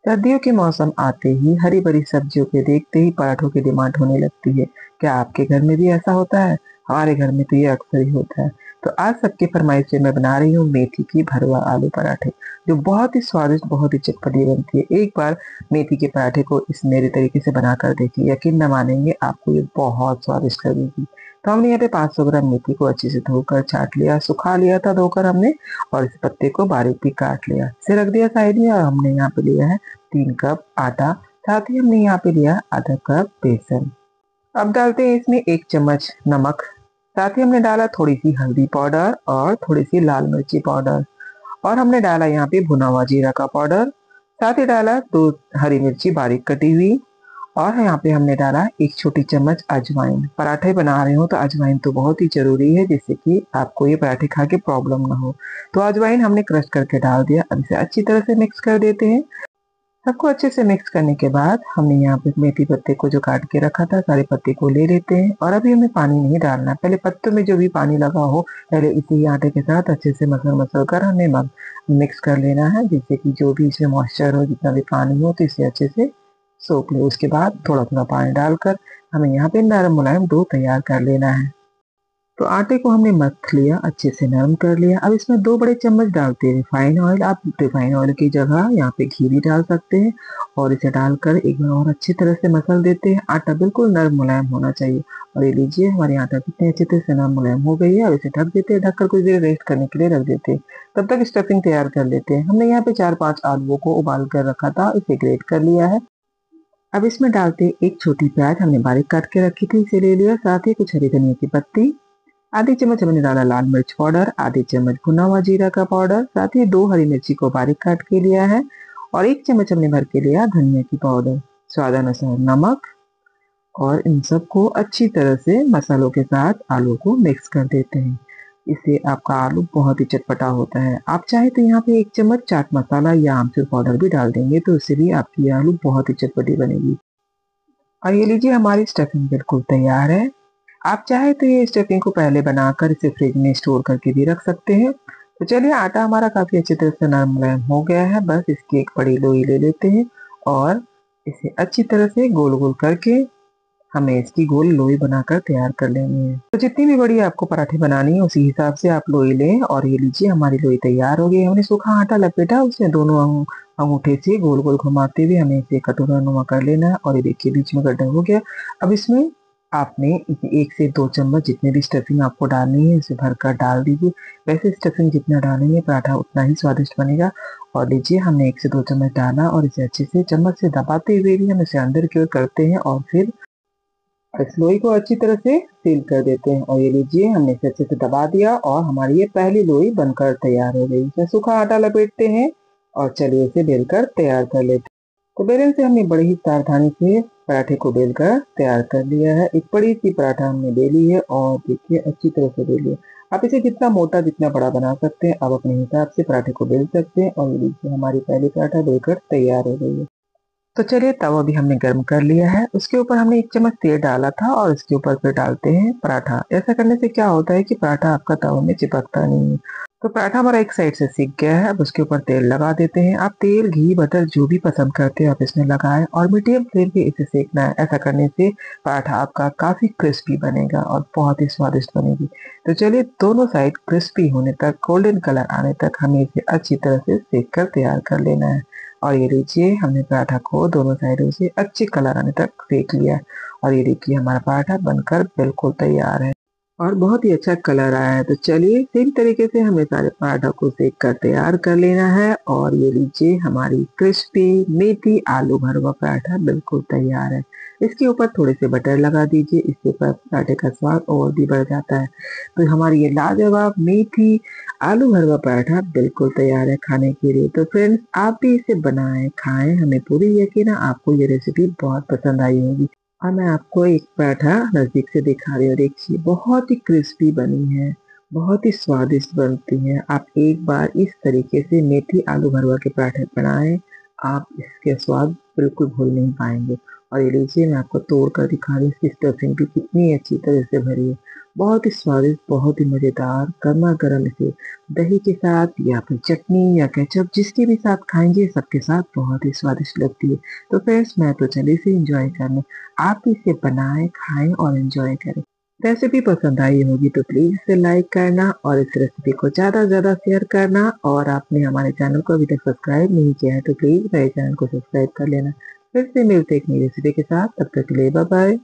सर्दियों के मौसम आते ही हरी भरी सब्जियों के देखते ही पराठों की डिमांड होने लगती है। क्या आपके घर में भी ऐसा होता है? हमारे घर में तो ये अक्सर ही होता है। तो आज सबकी फरमाइश से मैं बना रही हूँ मेथी की भरवा आलू पराठे, जो बहुत ही स्वादिष्ट, बहुत ही चटपटी बनती है। एक बार मेथी के पराठे को इस मेरे तरीके से बनाकर देखिए, यकीन न मानेंगे, आपको ये बहुत स्वादिष्ट लगेगी। तो हमने यहाँ पे 500 ग्राम मेथी को अच्छे से धोकर छाट लिया, सुखा लिया था धोकर हमने, और इस पत्ते को बारीक भी काट लिया, इसे रख दिया साइड में। और हमने यहाँ पे लिया है 3 कप आटा, साथ ही हमने यहाँ पे लिया आधा कप बेसन। अब डालते हैं इसमें 1 चम्मच नमक, साथ ही हमने डाला थोड़ी सी हल्दी पाउडर और थोड़ी सी लाल मिर्ची पाउडर, और हमने डाला यहाँ पे भुना हुआ जीरा का पाउडर, साथ ही डाला 2 हरी मिर्ची बारीक कटी हुई, और यहाँ पे हमने डाला 1 छोटी चम्मच अजवाइन। पराठे बना रहे हो तो अजवाइन तो बहुत ही जरूरी है, जिससे कि आपको ये पराठे खा के प्रॉब्लम ना हो। तो अजवाइन हमने क्रश करके डाल दिया। अब इसे अच्छी तरह से मिक्स कर देते हैं। सबको अच्छे से मिक्स करने के बाद हमने यहाँ पे मेथी पत्ते को जो काट के रखा था, सारे पत्ते को ले लेते हैं। और अभी हमें पानी नहीं डालना है, पहले पत्तों में जो भी पानी लगा हो, पहले इसे ही आटे के साथ अच्छे से मसल मसल कर हमें मिक्स कर लेना है, जिससे कि जो भी इसमें मॉइस्चर हो, जितना भी पानी हो, तो इसे अच्छे से सोख ले। उसके बाद थोड़ा थोड़ा पानी डालकर हमें यहाँ पे नरम मुलायम डो तैयार कर लेना है। तो आटे को हमने मथ लिया, अच्छे से नरम कर लिया। अब इसमें 2 बड़े चम्मच डालते हैं रिफाइन ऑयल। आप रिफाइन ऑयल की जगह यहाँ पे घी भी डाल सकते हैं, और इसे डालकर एक बार और अच्छी तरह से मसल देते हैं। आटा बिल्कुल नरम मुलायम होना चाहिए। और ये लीजिए, हमारी आटा कितनी अच्छी तरह से नरम मुलायम हो गई है। अब इसे ढक देते हैं, ढककर कुछ देर रेस्ट करने के लिए रख देते हैं। तब तक स्टफिंग तैयार कर लेते हैं। हमने यहाँ पे 4-5 आलुओं को उबाल कर रखा था, इसे ग्रेट कर लिया है। अब इसमें डालते एक छोटी प्याज हमने बारीक काट के रखी थी, इसे ले लिया। साथ ही कुछ हरी धनिया की पत्ती, आधी चम्मच हमने डाला लाल मिर्च पाउडर, आधी चम्मच भुना हुआ जीरा का पाउडर, साथ ही 2 हरी मिर्ची को बारीक काट के लिया है, और 1 चम्मच हमने भर के लिया धनिया की पाउडर, स्वादानुसार नमक। और इन सबको अच्छी तरह से मसालों के साथ आलू को मिक्स कर देते हैं। इससे आपका आलू बहुत ही चटपटा होता है। आप चाहे तो यहाँ पे 1 चम्मच चाट मसाला या आमचूर पाउडर भी डाल देंगे, तो इससे भी आपकी आलू बहुत ही चटपटी बनेगी। और ये लीजिए, हमारी स्टफिंग बिल्कुल तैयार है। आप चाहे तो ये स्टफिंग को पहले बनाकर इसे फ्रिज में स्टोर करके भी रख सकते हैं। तो चलिए, आटा हमारा काफी अच्छी तरह से नरम मुलायम हो गया है। बस इसकी एक बड़ी लोई ले लेते हैं, और इसे अच्छी तरह से गोल गोल करके हमें इसकी गोल लोई बनाकर तैयार कर लेनी है। तो जितनी भी बड़ी आपको पराठे बनानी है, उसी हिसाब से आप लोई लें। और ये लीजिए, हमारी लोई तैयार हो गई। हमने सूखा आटा लपेटा, उसमें दोनों अंगूठे से गोल गोल घुमाते हुए हमें इसे कटोरा नुमा कर लेना है। और ये देखिए, बीच में गड्ढा हो गया। अब इसमें आपने 1 से 2 चम्मच जितने भी स्टफिंग आपको डालनी है, इसे भरकर डाल दीजिए। वैसे स्टफिंग जितना डालेंगे, पराठा उतना ही स्वादिष्ट बनेगा। और लीजिए, हमने 1 से 2 चम्मच डाला, और इसे अच्छे से चम्मच से दबाते हुए भी हम इसे अंदर की ओर करते हैं, और फिर इस लोई को अच्छी तरह से सील कर देते हैं। और ये लीजिए, हमने इसे अच्छे से दबा दिया, और हमारी ये पहली लोई बनकर तैयार हो गई। इसमें सूखा आटा लपेटते हैं, और चलिए इसे बेलकर तैयार कर लेते हैं। तो बेलन से हमने बड़ी ही सावधानी से पराठे को बेलकर तैयार कर लिया है। एक बड़ी सी पराठा हमने बेली है, और देखिए अच्छी तरह से बेली है। आप इसे जितना मोटा जितना बड़ा बना सकते हैं, आप अपने हिसाब से पराठे को बेल सकते हैं। और ये लीजिए, हमारी पहली पराठा बेलकर तैयार हो गई है। तो चलिए, तवा भी हमने गर्म कर लिया है। उसके ऊपर हमने 1 चम्मच तेल डाला था, और इसके ऊपर फिर डालते हैं पराठा। ऐसा करने से क्या होता है कि पराठा आपका तवा में चिपकता नहीं है। तो पराठा हमारा एक साइड से सिक गया है। अब उसके ऊपर तेल लगा देते हैं। आप तेल, घी, बटर जो भी पसंद करते हैं आप इसमें लगाएं, और मीडियम फ्लेम पे इसे सेकना है। ऐसा करने से पराठा आपका काफी क्रिस्पी बनेगा और बहुत ही स्वादिष्ट बनेगी। तो चलिए, दोनों साइड क्रिस्पी होने तक, गोल्डन कलर आने तक हमें इसे अच्छी तरह से सेक कर तैयार कर लेना है। और ये लीजिए, हमने पराठा को दोनों साइडों से अच्छे कलर आने तक सेक लिया। और ये देखिए, हमारा पराठा बनकर बिल्कुल तैयार है, और बहुत ही अच्छा कलर आया है। तो चलिए, सेम तरीके से हमें सारे पराठा को सेक कर तैयार कर लेना है। और ये लीजिए, हमारी क्रिस्पी मेथी आलू भरवा पराठा बिल्कुल तैयार है। इसके ऊपर थोड़े से बटर लगा दीजिए, इससे पराठे का स्वाद और भी बढ़ जाता है। तो हमारी ये लाजवाब मेथी आलू भरवा पराठा बिल्कुल तैयार है खाने के लिए। तो फ्रेंड्स, आप भी इसे बनाएं, खाएं। हमें पूरी यकीन है आपको ये रेसिपी बहुत पसंद आई होगी। और मैं आपको एक पराठा नजदीक से दिखा रही हूँ। देखिए, बहुत ही क्रिस्पी बनी है, बहुत ही स्वादिष्ट बनती है। आप एक बार इस तरीके से मेथी आलू भरवा के पराठे बनाएं, आप इसके स्वाद बिल्कुल भूल नहीं पाएंगे। और ये लीजिए मैं आपको तोड़ कर दिखा रही हूँ, इसकी स्टफिंग भी कितनी अच्छी तरह से भरी है। बहुत ही स्वादिष्ट, बहुत ही मज़ेदार, गरमा-गरम इसे दही के साथ या फिर चटनी या केचप जिसके भी साथ खाएँगे, सबके साथ बहुत ही स्वादिष्ट लगती है। तो फ्रेंड्स मैं तो चली इसे एन्जॉय करने, आप भी इसे बनाएँ, खाएँ और एन्जॉय करें। रेसिपी पसंद आई होगी तो प्लीज़ इसे लाइक करना और इस रेसिपी को ज़्यादा से ज़्यादा शेयर करना, और आपने हमारे चैनल को अभी तक सब्सक्राइब नहीं किया है तो प्लीज़ मेरे चैनल को सब्सक्राइब कर लेना। फिर से मिलते हैं एक नई रेसिपी के साथ, तब तक के लिए बाय बाय।